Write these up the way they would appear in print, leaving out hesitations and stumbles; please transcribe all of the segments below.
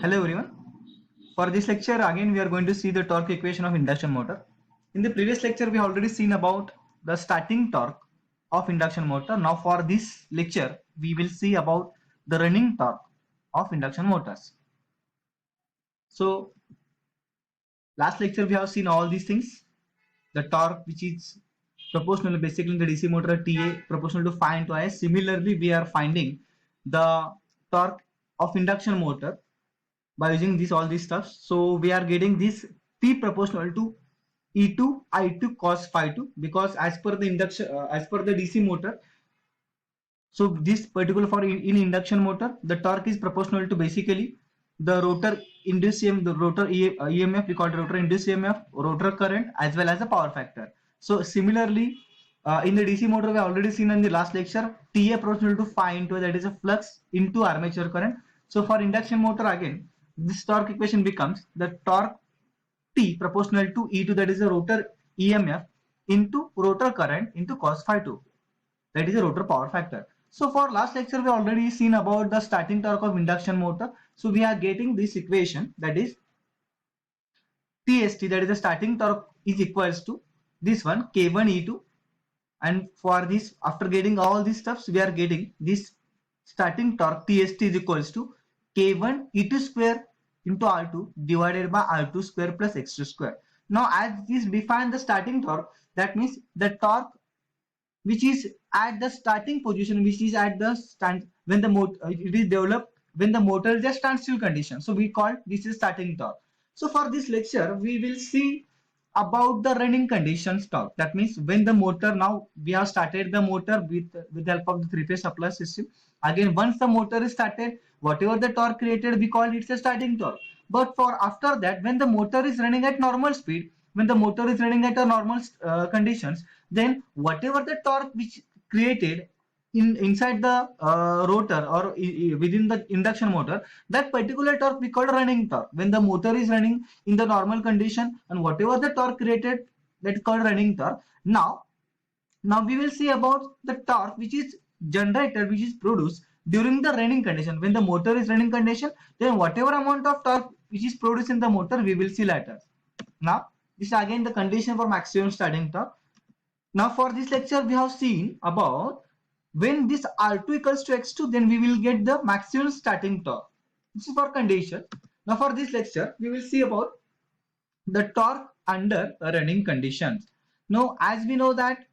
Hello everyone. For this lecture again we are going to see the torque equation of induction motor. In the previous lecture we have already seen about the starting torque of induction motor. Now for this lecture we will see about the running torque of induction motors. So last lecture we have seen all these things. The torque which is proportional basically in the DC motor TA proportional to phi into I. Similarly we are finding the torque of induction motor by using this all these stuff. So we are getting this P proportional to E2 I2 cos phi 2 because as per the induction as per the DC motor, so this particular for in induction motor the torque is proportional to basically the rotor induced the rotor EMF, we call it rotor induced EMF, rotor current as well as the power factor. So similarly in the DC motor we have already seen in the last lecture TA proportional to phi into that is a flux into armature current. So for induction motor again this torque equation becomes the torque T proportional to E2 that is a rotor EMF into rotor current into cos phi 2 that is a rotor power factor. So for last lecture we already seen about the starting torque of induction motor. So we are getting this equation that is TST that is the starting torque is equals to this one K1 E2, and for this after getting all these stuffs we are getting this starting torque TST is equals to K1 E2 square into R2 divided by R2 square plus X2 square. Now as this define the starting torque, that means the torque which is at the starting position, which is at the stand when the motor it is developed when the motor is a standstill condition. So we call this is starting torque. So for this lecture we will see about the running conditions torque. That means when the motor, now we have started the motor with the help of the three-phase supply system. Again once the motor is started, whatever the torque created we call it a starting torque. But for after that when the motor is running at normal speed, when the motor is running at a normal conditions, then whatever the torque which created inside the rotor or within the induction motor, that particular torque we call running torque. When the motor is running in the normal condition and whatever the torque created, that is called running torque. Now we will see about the torque which is generated, which is produced during the running condition. When the motor is running condition, then whatever amount of torque which is produced in the motor we will see later. Now this is again the condition for maximum starting torque. Now for this lecture we have seen about when this R2 equals to X2, then we will get the maximum starting torque. This is for condition. Now for this lecture we will see about the torque under running conditions. Now as we know that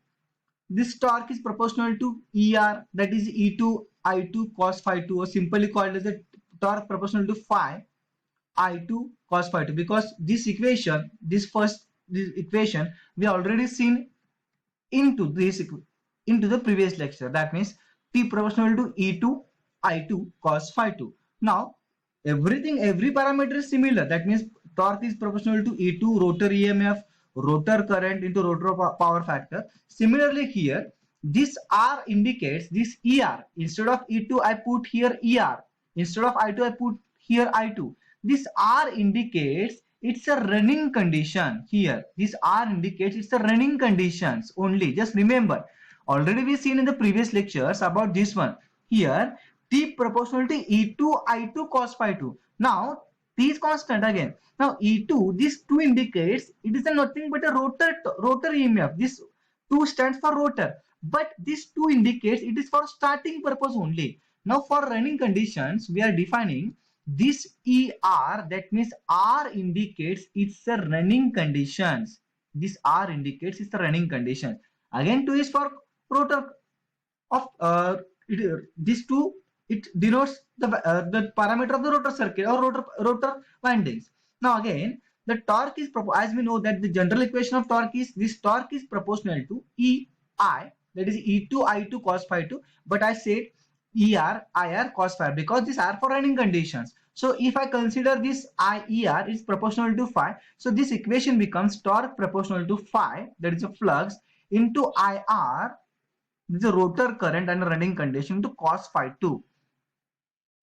this torque is proportional to ER, that is E2 I2 cos phi 2, or simply called as the torque proportional to phi I2 cos phi 2, because this equation, this equation we already seen into the previous lecture. That means P proportional to E2 I2 cos phi 2. Now every parameter is similar. That means torque is proportional to E2 rotor EMF, rotor current into rotor power factor. Similarly here this R indicates this ER. Instead of E2 I put here ER, instead of I2 I put here I2. This R indicates it's a running condition. Here this R indicates it's a running conditions only. Just remember, already we seen in the previous lectures about this one. Here T proportional to E2 I2 cos phi 2. Now T is constant again. Now E2, this 2 indicates it is nothing but a rotor EMF. This 2 stands for rotor, but this 2 indicates it is for starting purpose only. Now for running conditions we are defining this ER, that means R indicates it's a running conditions. This R indicates it's a running condition. Again 2 is for rotor of this 2, it denotes the parameter of the rotor circuit or rotor windings. Now again the torque is as we know that the general equation of torque is this torque is proportional to EI, that is E2 I2 cos phi 2, but I said ER IR cos phi because these are for running conditions. So if I consider this IER is proportional to phi, so this equation becomes torque proportional to phi, that is a flux, into IR, this is a rotor current and running condition, to cos phi 2.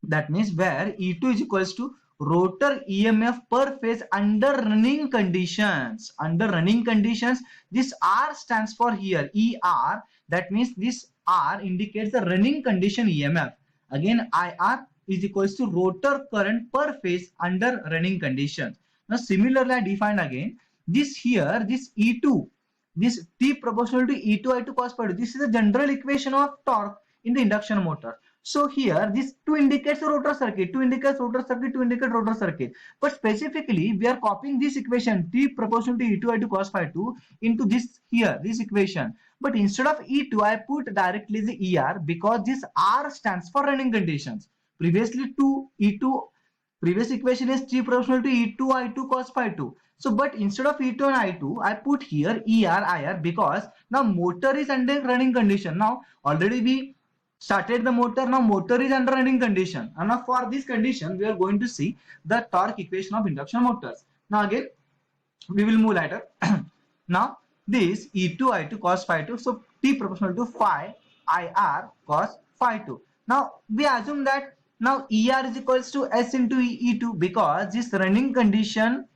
That means where E2 is equals to rotor EMF per phase under running conditions. Under running conditions, this R stands for here ER. That means this R indicates the running condition EMF. Again IR is equals to rotor current per phase under running conditions. Now similarly I defined again this here, this E2, this T proportional to E2 I2 cos phi 2. This is a general equation of torque in the induction motor. So here this 2 indicates a rotor circuit, 2 indicates rotor circuit, 2 indicates rotor circuit. But specifically we are copying this equation T proportional to E2 I2 cos phi 2 into this here, this equation. But instead of E2 I put directly the ER because this R stands for running conditions. Previously to E2, previous equation is T proportional to E2 I2 cos phi 2. So but instead of E2 and I2 I put here ER IR because now motor is under running condition. Now already we started the motor, now motor is under running condition, and now for this condition we are going to see the torque equation of induction motors. Now again we will move later. Now this E2 I2 cos phi 2, so T proportional to phi IR cos phi 2. Now we assume that now ER is equals to S into E2 because this running condition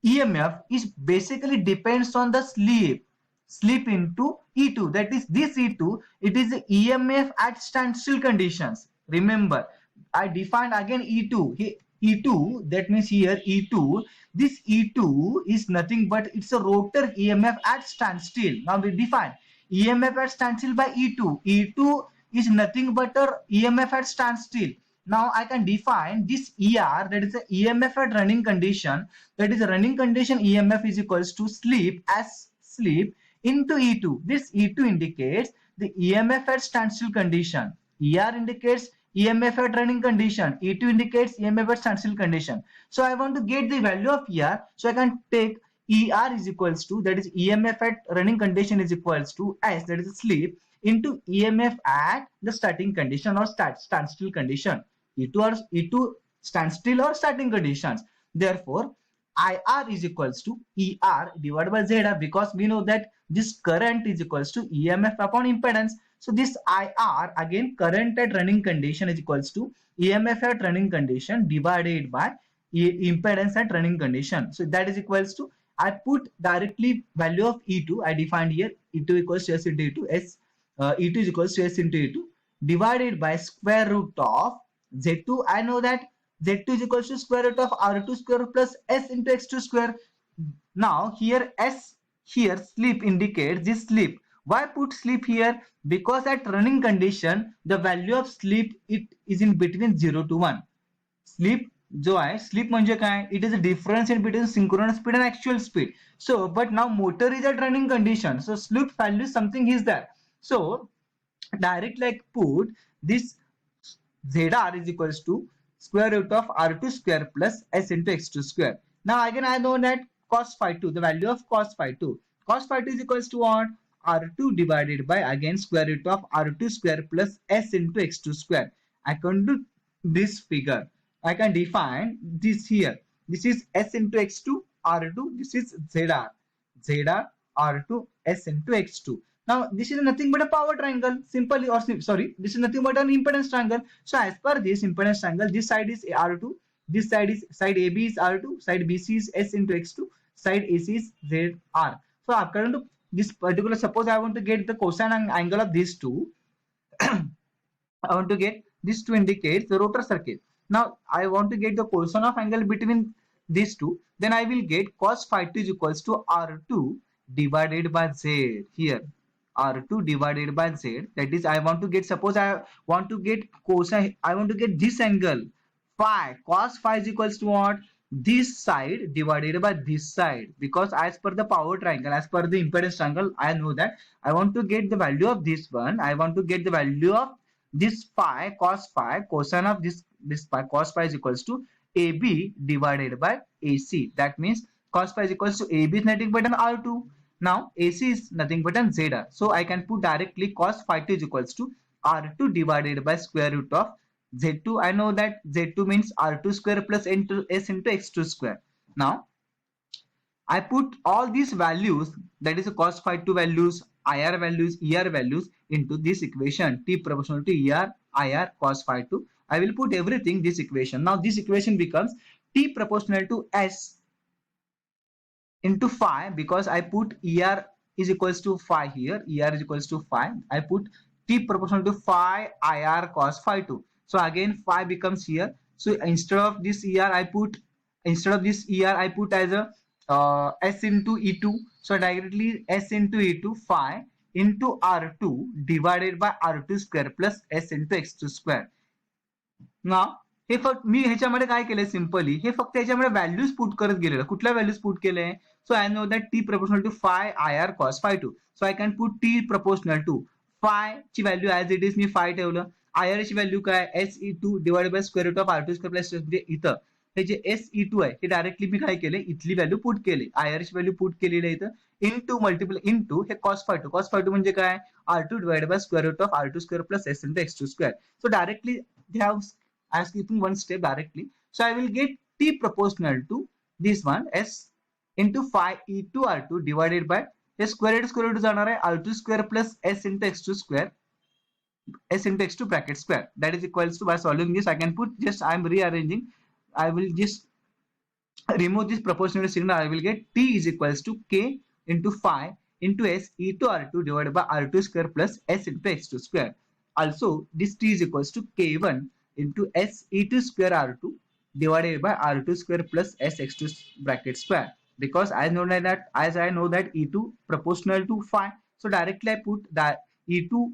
EMF is basically depends on the slip into E2, that is this E2, it is the EMF at standstill conditions. Remember I defined again E2, E2 that means here E2, this E2 is nothing but it's a rotor EMF at standstill. Now we define EMF at standstill by E2, E2 is nothing but a EMF at standstill. Now I can define this ER, that is the EMF at running condition, that is the running condition EMF is equals to slip as slip into E2. This E2 indicates the EMF at standstill condition. ER indicates EMF at running condition. E2 indicates EMF at standstill condition. So I want to get the value of ER. So I can take ER is equals to, that is EMF at running condition is equals to S, that is slip, into EMF at the starting condition or standstill condition. E2 standstill or starting conditions. Therefore IR is equals to ER divided by ZR because we know that this current is equals to EMF upon impedance. So this IR again current at running condition is equals to EMF at running condition divided by impedance at running condition. So that is equals to, I put directly value of E2, I defined here E2 equals to S into E2, E2 is equals to S into E2 divided by square root of Z2. I know that Z2 is equals to square root of R2 square plus S into X2 square. Now here S, here slip indicates this slip. Why put slip here? Because at running condition the value of slip it is in between 0 to 1. Slip जो आहे, slip म्हणजे काय? It is a difference in between synchronous speed and actual speed. So but now motor is at running condition, so slip value something is there. So directly like put this ZR is equals to square root of R2 square plus S into X2 square. Now again I know that cos phi 2, the value of cos phi 2. Cos phi 2 is equals to what? R2 divided by again square root of R2 square plus S into X2 square. I can do this figure. I can define this here. This is S into X2 R2. This is ZR. ZR R2 S into X2. Now this is nothing but a power triangle, simply, or sorry, this is nothing but an impedance triangle. So as per this impedance triangle, this side is R2, this side is, side AB is R2, side BC is S into X2, side AC is ZR. So according to this particular, suppose I want to get the cosine angle of these two, I want to get this to indicate the rotor circuit. Now I want to get the cosine of angle between these two, then I will get cos phi 2 is equals to R2 divided by Z here. R2 divided by Z, that is I want to get, suppose I want to get cosine, I want to get this angle phi, cos phi is equals to what? This side divided by this side, because as per the power triangle, as per the impedance triangle, I know that I want to get the value of this one, I want to get the value of this phi, cos phi, cosine of this phi, cos phi is equals to AB divided by AC. That means cos phi is equals to AB is nothing but an R2. Now AC is nothing but an ZR. So I can put directly cos phi 2 is equals to R2 divided by square root of Z2. I know that Z2 means R2 square plus S into X2 square. Now I put all these values, that is a cos phi 2 values, IR values, ER values into this equation T proportional to ER, IR, cos phi 2. I will put everything this equation. Now this equation becomes T proportional to S into phi, because I put ER is equals to phi here, ER is equals to phi. I put T proportional to phi IR cos phi 2. So again phi becomes here. So instead of this ER I put as a S into E2. So directly S into E2 phi into R2 divided by R2 square plus S into X2 square. ना हे फक्त मी ह्याच्यामध्ये काय केलंय simply हे फक्त ह्याच्यामध्ये values put करत गेलेलं कुठल्या व्हॅल्यूज पुट केले so I know that T proportional to phi I R cos phi two so I can put T proportional to phi ची व्हॅल्यू ऍज इट इज मी फाय ठेवलं I R ची value काय S E two divide by square root of R two square plus म्हणजे इथं हे जे S E to आहे हे directly मी काय केले इथली व्हॅल्यू पुट केली आय आर ची व्हॅल्यू पुट केलेली आहे इथं इंटू मल्टिपल इंटू हे कॉस फाय टू म्हणजे काय R two divide by square root of R two square plus S into X two square so directly they have I am skipping one step directly. So I will get T proportional to this one S into phi E2 R2 divided by the square root जाणार आहे R2 square plus S into X2 square S into X2 bracket square. That is equals to by solving this I can put just I am rearranging. I will just remove this proportional signal. I will get T is equals to K into phi into S E2 R2 divided by R2 square plus S into X2 square. Also this T is equals to K1 into S E2 square R2 divided by R2 square plus S X2 bracket square because I know that E2 proportional to phi so directly I put that E2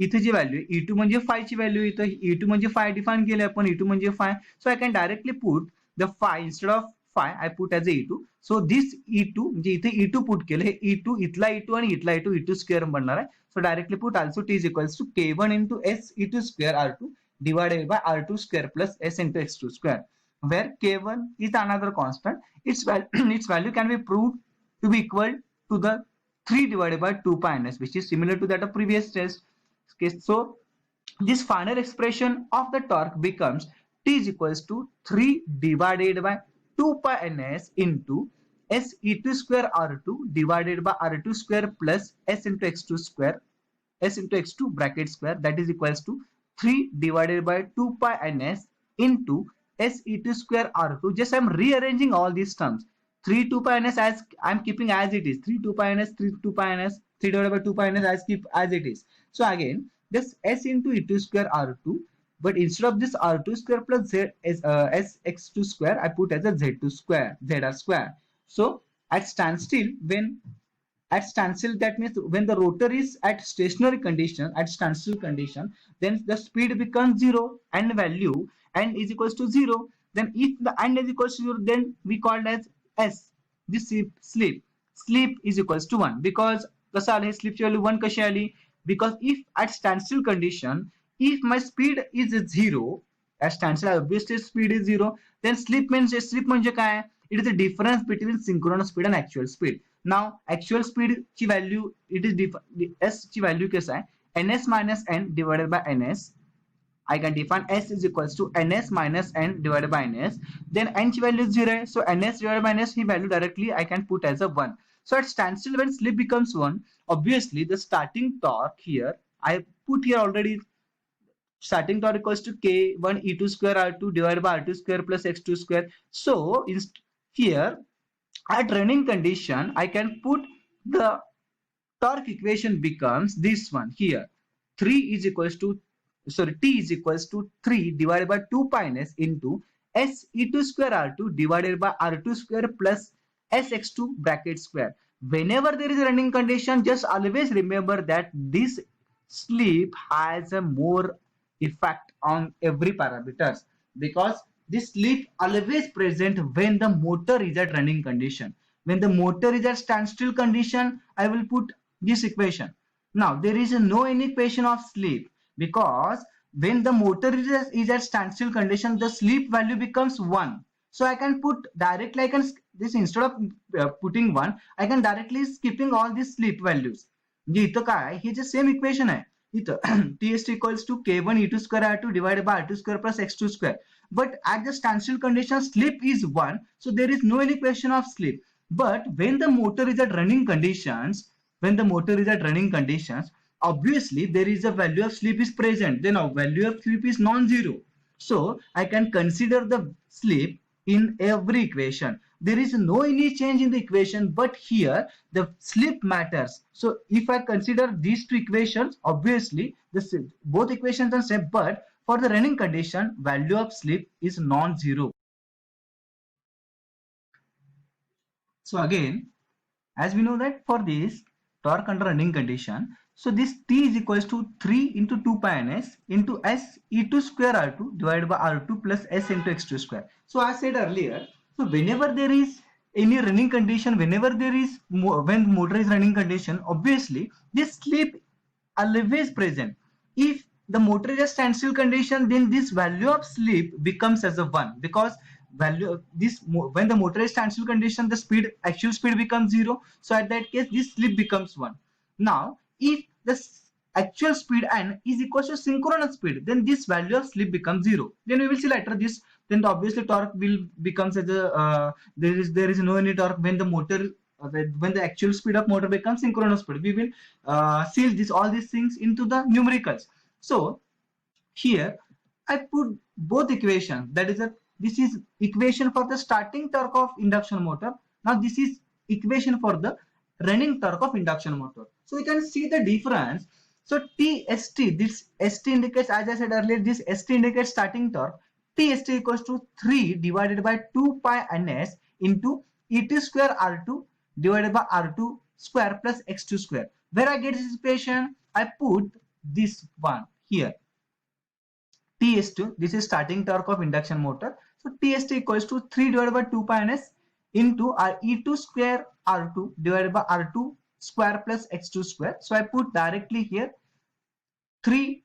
इथे जी value E2 म्हणजे phi ची value इथं E2 म्हणजे phi define केले आपण E2 म्हणजे phi so I can directly put the phi instead of phi I put as a E2 so this E2 म्हणजे इथे E2 पुट केलं हे E2 इथला E2 आणि इथला E2 E2 स्क्वेअर बनणार आहे so directly put also T is equals to K1 into S E2 square R2 divided by R2 square plus S into X2 square, where K1 is another constant. Its value can be proved to be equal to the 3 divided by 2 pi ns, which is similar to that of previous test case. So this final expression of the torque becomes T is equals to 3 divided by 2 pi ns into S E2 square R2 divided by R2 square plus S into X2 square, S into X2 bracket square, that is equals to 3 divided by 2 pi ns into S E2 square R2. Just I am rearranging all these terms. 3 2 pi ns as I am keeping as it is. 3 2 pi ns, 3 2 pi ns, 3 divided by 2 pi ns as keep as it is. So again, this S into E2 square R2, but instead of this R2 square plus Z is SX2 square, I put as a Z2 square, ZR square. So at standstill, that means when the rotor is at stationary condition, at standstill condition, then the speed becomes 0 and value n is equals to 0. Then if the n is equals to 0, then we called as S. This sleep is equals to 1 because कसं आलं sleep value 1 कशी आली because if at standstill condition if my speed is 0 at standstill obviously speed is 0 then sleep म्हणजे काय it is the difference between synchronous speed and actual speed. Now actual speed ची value it is S ची value कसं आहे ns minus n divided by ns. I can define S is equals to ns minus n divided by ns. Then n ची value is 0 आहे so ns divided by ns he value directly I can put as a 1. So at standstill when slip becomes 1 obviously the starting torque here I put here already starting torque equals to K1 E2 square R2 divided by R2 square plus X2 square. So here at running condition I can put the torque equation becomes this one here 3 is equals to T is equals to 3 divided by 2 pi ns into S E2 square R2 divided by R2 square plus SX2 bracket square. Whenever there is a running condition just always remember that this sleep has a more effect on every parameters because this sleep always present when the motor is at running condition. When the motor is at standstill condition I will put this equation. Now there is no any equation of sleep because when the motor is at standstill condition the sleep value becomes 1. So I can put directly this instead of putting 1 I can directly skipping all these sleep values. म्हणजे इथं काय हे जे same equation आहे इथं TST equals to K1 E2 square R2 divided by R2 square plus X2 square. But at the standstill condition sleep is 1 so there is no any equation of sleep. But when the motor is at running conditions obviously there is a value of sleep is present then a value of sleep is non-zero. So I can consider the sleep in every equation. There is no any change in the equation but here the sleep matters. So if I consider these two equations obviously both equations are same but for the running condition, value of slip is non-zero. So again, as we know that for this torque under running condition, so this T is equals to 3 into 2 pi ns into S E2 square R2 divided by R2 plus S into X2 square. So as I said earlier, so whenever there is any running condition, whenever there is, when motor is running condition, obviously this slip always present. If the motor is a standstill condition, then this value of slip becomes as a 1, because value this when the motor is standstill condition, the speed, actual speed becomes 0. So at that case this slip becomes 1. Now if the actual speed n is equal to synchronous speed, then this value of slip becomes 0. Then we will see later this, then obviously torque will becomes as a there is no any torque when the motor when the actual speed of motor becomes synchronous speed. We will seal this all these things into the numericals. So here I put both equations, that is this is equation for the starting torque of induction motor. Now this is equation for the running torque of induction motor. So we can see the difference. So TST, this ST indicates, as I said earlier, this ST indicates starting torque. TST equals to 3 divided by 2 pi ns into Et square R2 divided by R2 square plus X2 square. Where I get this equation, I put this one here. TS2, this is starting torque of induction motor. So TST equals to 3 divided by 2 pi ns into E2 square R2 divided by R2 square plus X2 square. So I put directly here 3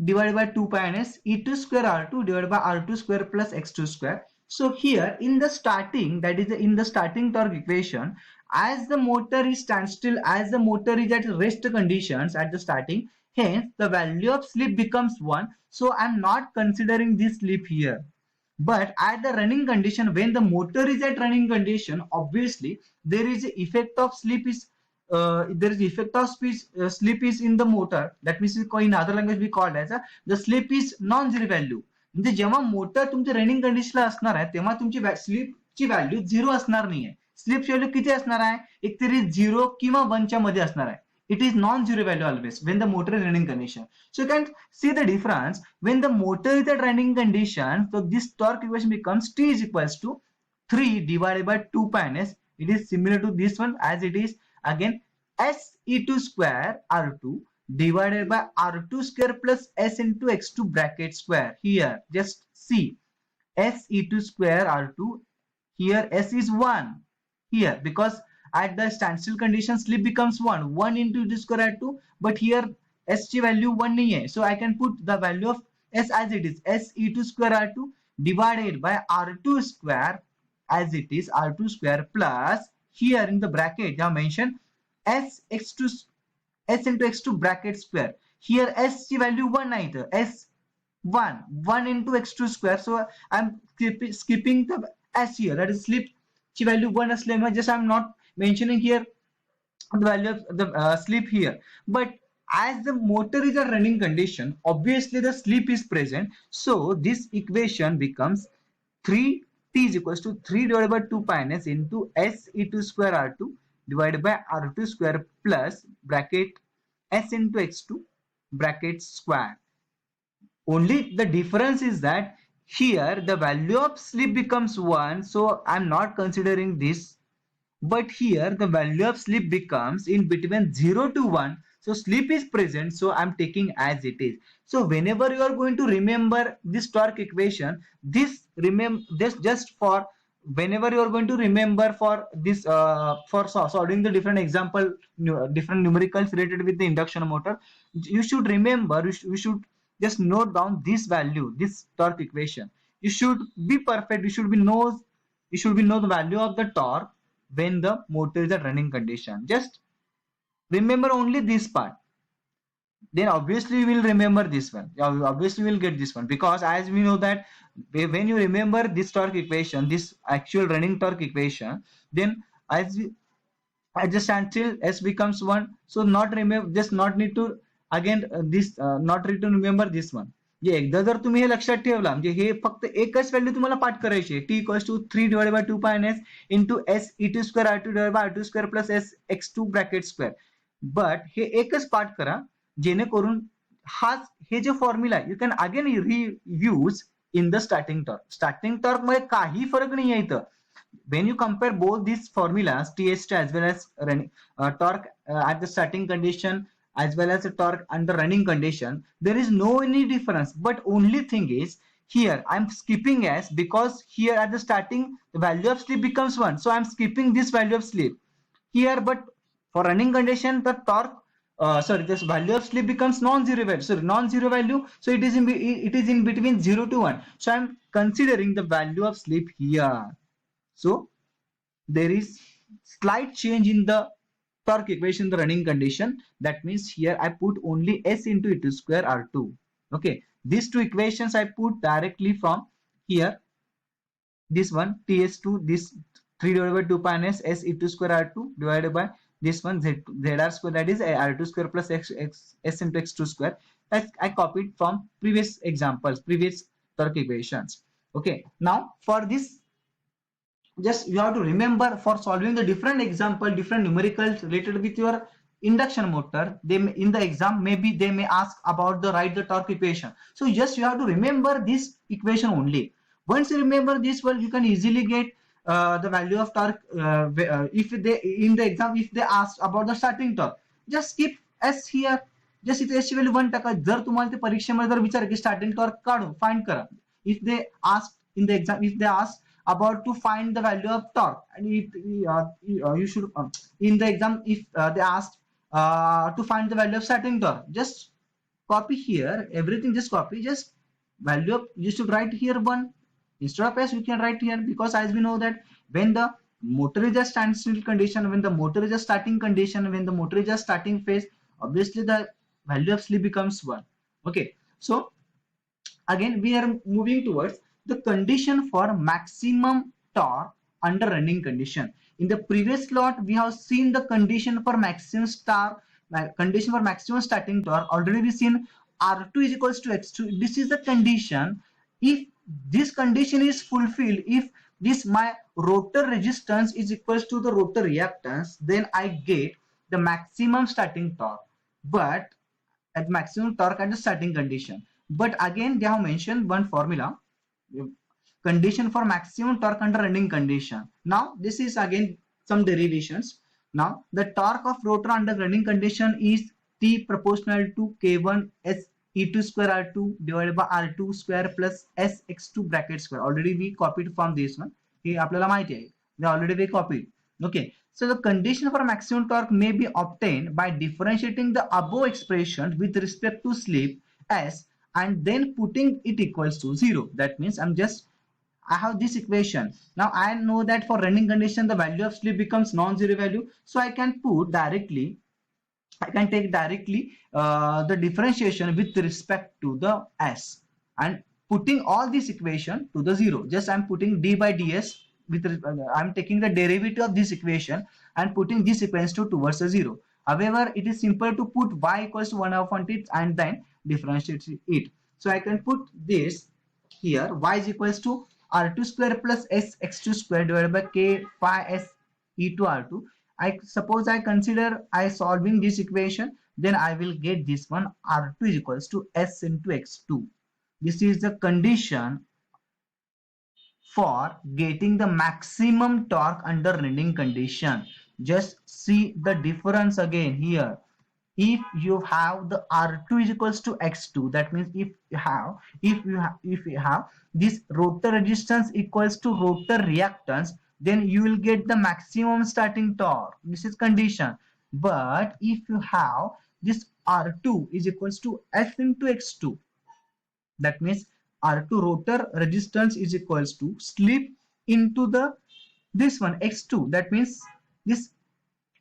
divided by 2 pi ns E2 square R2 divided by R2 square plus X2 square. So here in the starting, that is in the starting torque equation, as the motor is standstill, as the motor is at rest conditions at the starting, hence the value of slip becomes 1. So I am not considering this slip here. But at the running condition, when the motor is at running condition, obviously there is a effect of slip is there is effect of slip is in the motor. That means in other language we call as the slip is non-zero value. म्हणजे जेव्हा motor तुमच्या running कंडिशनला असणार आहे तेव्हा तुमची स्लिपची value 0 असणार नाहीये. स्लिपची value किती असणार आहे, एकतरी 0 किंवा 1 च्या मध्ये असणार आहे. It is non-zero value always when the motor is running condition. So you can see the difference when the motor is at running condition. So this torque equation becomes T is equals to 3 divided by 2 pi ns. It is similar to this one as it is again S E2 square R2 divided by R2 square plus S into X2 bracket square. Here just see S E2 square R2, here S is 1 here, because at the standstill condition slip becomes 1 into E2 square R2, but here S की value 1 नहीं है, so I can put the value of S as it is, S E2 square R2 divided by R2 square as it is, R2 square plus here in the bracket I mentioned S X2 S into X2 bracket square. Here S की value 1 नाही तर S 1 into X2 square, so I'm skipping the S here, that is slip की value 1 असल्यामुळे just I'm not mentioning here the value of the slip here. But as the motor is a running condition, obviously the slip is present, so this equation becomes 3 T is equals to 3 divided by 2 pi ns into S E2 square R2 divided by R2 square plus bracket S into X2 bracket square. Only the difference is that here the value of slip becomes 1, so I'm not considering this. But here the value of slip becomes in between 0 to 1. So slip is present, so I'm taking as it is. So whenever you are going to remember this torque equation, this just for whenever you are going to remember for this for solving the different example, different numericals related with the induction motor, you should remember, you should just note down this value, this torque equation. You should be perfect. You should be know the value of the torque when the motor is at running condition. Just remember only this part, then obviously you will remember this one, obviously you will get this one, because as we know that when you remember this torque equation, this actual running torque equation, then as we adjust until S becomes 1, so not remember, just not need to again this not need to remember this one. जे एकदा जर तुम्ही हे लक्षात ठेवला, म्हणजे हे फक्त एकच value तुम्हाला पाठ करायची आहे, T equals to 3 divided by 2 pi ns into S E2 square R2 divided by R2 square plus S X2 bracket square. But हे एकच पाठ करा जेणेकरून हे जे formula you can again reuse in the starting torque. Starting torque मध्ये काही फरक नाही आहे इथं. when you compare both these formulas TST as well as torque at the starting condition as well as the torque under running condition, there is no any difference, but only thing is here I'm skipping s because here at the starting the value of slip becomes 1, so I'm skipping this value of slip here. But for running condition the torque sorry, this value of slip becomes non-zero value, sorry, non-zero value, so it is in between 0 to 1, so I'm considering the value of slip here. So there is slight change in the torque equation, the running condition. That means here I put only s into e2 square r2. Okay, these two equations I put directly from here. This one ts2, this 3 divided by 2 pi n s e2 square r2 divided by this one zr square, that is r2 square plus s into x2 square. That I copied from previous examples, previous torque equations. Okay, now for this, just you have to remember, for solving the different example, different numericals related with your induction motor, they may, in the exam maybe they may ask about the write the torque equation. So just you have to remember this equation only. Once you remember this one, you can easily get the value of torque. If they in the exam, if they ask about the starting torque, just skip s here. just इथे s ची value 1 टाका. जर तुम्हाला ते परीक्षेमध्ये जर विचार की स्टार्टिंग टॉर्क काढू फाइंड करा, if they ask in the exam, if they ask about to find the value of torque, and you should in the exam, if they ask to find the value of starting torque, just copy here everything, just copy, just value of, you should write here 1 instead of s, you can write here, because as we know that when the motor is a standstill condition, when the motor is a starting condition, when the motor is a starting phase, obviously the value of slip becomes 1. Okay, so again we are moving towards the condition for maximum torque under running condition. In the previous slot we have seen the condition for maximum starting torque. Already we seen r2 is equals to x2. This is the condition. If this condition is fulfilled, if this my rotor resistance is equals to the rotor reactance, then I get the maximum starting torque, but at maximum torque at the starting condition. But again they have mentioned one formula, condition for maximum torque under running condition. Now this is again some derivations. Now the torque of rotor under running condition is T proportional to K1 S E2 square R2 divided by R2 square plus S X2 bracket square. Already we copied from this one. हे आपल्याला माहिती आहे. They already we copied. Okay. So the condition for maximum torque may be obtained by differentiating the above expression with respect to slip S and then putting it equals to 0. That means I have this equation. Now I know that for running condition the value of slip becomes non-zero value, so I can put directly, I can take directly the differentiation with respect to the s and putting all this equation to the 0. Just I'm putting d by ds with I'm taking the derivative of this equation and putting this equation towards the 0. However, it is simple to put y equals to 1 upon it and then differentiate it. So I can put this here, y is equals to r2 square plus s x2 square divided by k pi s e2 r2. I suppose I consider I solving this equation, then I will get this one, r2 is equals to s into x2. This is the condition for getting the maximum torque under running condition. Just see the difference again here. If you have the r2 is equals to x2, that means if you have this rotor resistance equals to rotor reactance, then you will get the maximum starting torque. This is condition. But if you have this r2 is equals to f into x2, that means r2 rotor resistance is equals to slip into the this one x2, that means this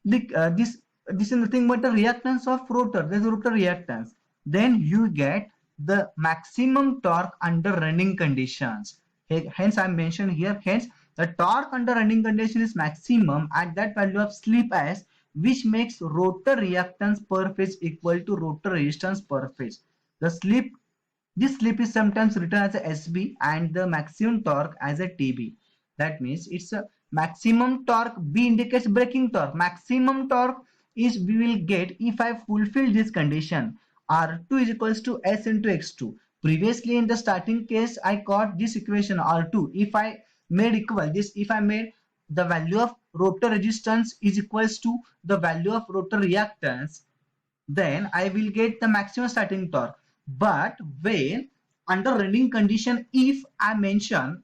is nothing but the reactance of rotor, this is rotor reactance. Then you get the maximum torque under running conditions. Hence I mentioned here, hence the torque under running condition is maximum at that value of slip s, which makes rotor reactance per phase equal to rotor resistance per phase. This slip is sometimes written as a SB and the maximum torque as a TB. That means it's a maximum torque. B indicates braking torque. Maximum torque is we will get if I fulfill this condition. R2 is equals to S into X2. Previously in the starting case, I got this equation R2. If I made equal this, if I made the value of rotor resistance is equals to the value of rotor reactance, then I will get the maximum starting torque. But when under running condition, if I mention,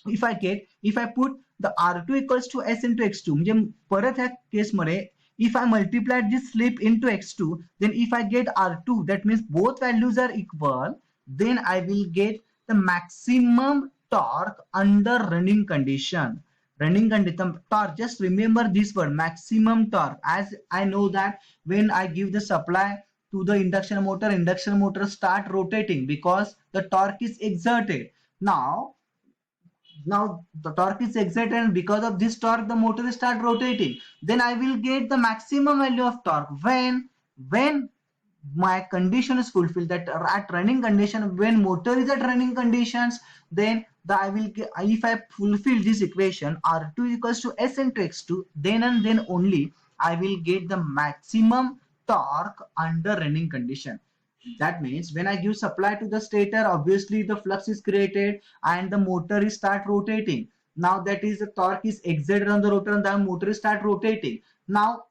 if I put the R2 equals to S into X2, म्हणजे परत ह्या case मध्ये if I multiply this slip into X2, then if I get R2, that means both values are equal, then I will get the maximum torque under running condition. Running condition torque, just remember this word, maximum torque, as I know that when I give the supply to the induction motor start rotating because the torque is exerted. Now the torque is exerted, and because of this torque the motor will start rotating. Then I will get the maximum value of torque when my condition is fulfilled, that at running condition, when motor is at running conditions, then I will get, if I fulfill this equation R2 equals to S into X2, then and then only I will get the maximum torque under running condition. That means when I give supply to the stator, obviously the flux is created and the motor is start rotating. Now that is the torque is exerted on the rotor and the motor is start rotating. Now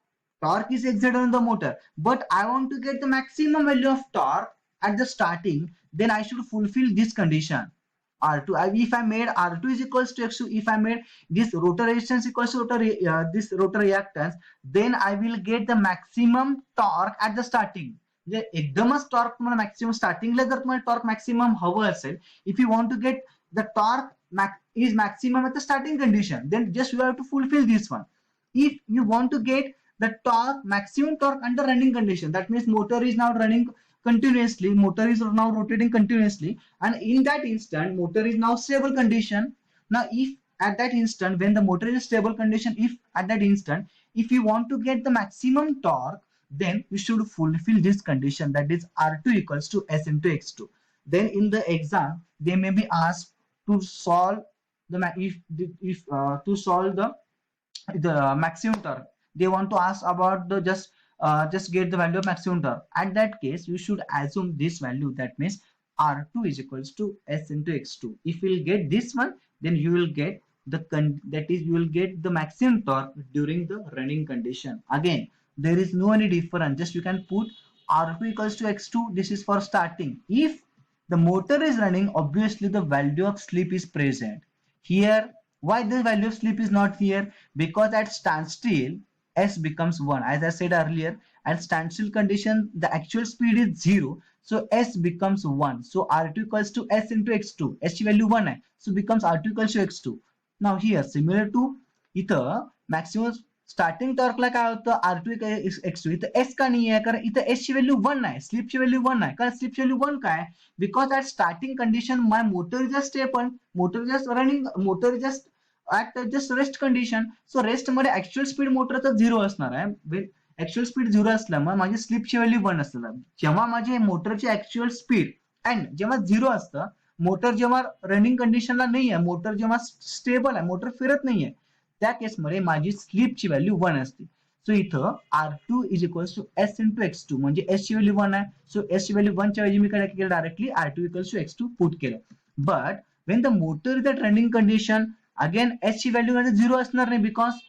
torque is exerted on the motor, but I want to get the maximum value of torque at the starting, then I should fulfill this condition. R2, if I made R2 is equals to X2, if I made this rotor resistance equals to this rotor reactance, then I will get the maximum torque at the starting. म्हणजे एकदमच torque तुम्हाला maximum स्टार्टिंगला जर तुम्हाला torque maximum हवं असेल, if you want to get the torque is maximum at the starting condition, then just you have to fulfill this one. If you want to get the torque, maximum torque under running condition, that means motor is now running continuously, motor is now rotating continuously, and in that instant motor is now stable condition. Now if at that instant, when the motor is stable condition, if at that instant if you want to get the maximum torque, then you should fulfill this condition, that is R2 equals to S into X2. Then in the exam they may be asked to solve the to solve the maximum torque. They want to ask about the just get the value of maximum torque. At that case you should assume this value, that means R2 is equals to S into X2. If you will get this one, then you will get that is you will get the maximum torque during the running condition. Again, there is no any difference, just you can put R2 equals to X2. This is for starting. If the motor is running, obviously the value of slip is present here. Why the value of slip is not here? Because at standstill S becomes 1. As I said earlier, at standstill condition the actual speed is 0, so S becomes 1. So R2 equals to S into X2. S ची value 1 आहे, so becomes R2 equals to X2. Now here similar to इथं maximum starting टॉर्कला काय होतं R2 X2, इथं S का नाही आहे? कारण इथं S ची व्हॅल्यू 1 आहे, स्लिपची व्हॅल्यू 1 आहे. कारण स्लिपची व्हॅल्यू 1 काय? Because at starting condition my motor is just stable, motor just running, motor just at just rest condition. So rest मध्ये ऍक्च्युअल स्पीड मोटरचा 0 असणार आहे. ऍक्च्युअल स्पीड 0 असल्यामुळे माझी स्लिपची व्हॅल्यू 1 असणार. जेव्हा माझी मोटरची ऍक्च्युअल स्पीड अँड जेव्हा 0 असतं, मोटर जेव्हा रनिंग कंडिशनला नाही आहे, मोटर जेव्हा स्टेबल आहे, मोटर फिरत नाहीये, त्या केसमध्ये माझी स्लिपची व्हॅल्यू 1 असते. सो इथं R2 is equals to S into X2, म्हणजे S ची व्हॅल्यू 1 आहे. सो S ची व्हॅल्यू 1 च्या ऐवजी मी काय केलं, directly R2 equals to X2 put केलं. But when the motor is at running condition, again S ची व्हॅल्यू 0 असणार नाही, बिकॉज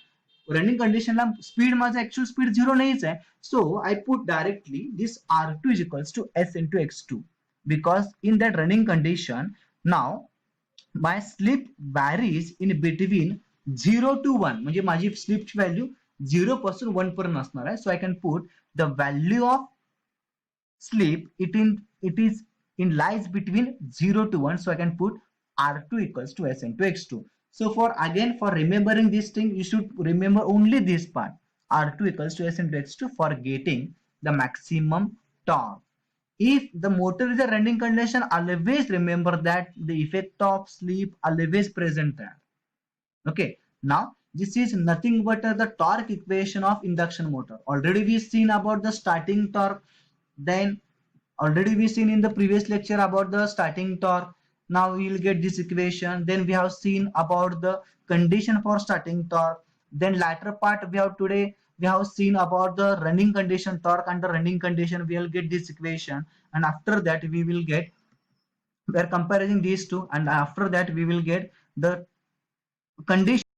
रनिंग कंडिशनला स्पीड माझा ऍक्च्युअल स्पीड 0 नाहीच आहे. So I put directly this R2 is equals to S into X2, because in that running condition now my slip varies in between 0 to 1, म्हणजे माझी स्लिपची value 0 पासून 1 पर्यंत असणार आहे. So I can put the value of slip it is in lies between 0 to 1. So I can put R2 equals to S into X2. So for remembering this thing, you should remember only this part, R2 equals to S into X2, for getting the maximum torque. If the motor is a running condition, always remember that the effect of slip always present there. Okay, now this is nothing but the torque equation of induction motor. Already we seen about the starting torque, then already we seen in the previous lecture about the starting torque. Now we will get this equation. Then we have seen about the condition for starting torque. Then latter part we have today we have seen about the running condition, torque under running condition. We will get this equation, and after that we will get, we are comparing these two, and after that we will get the condition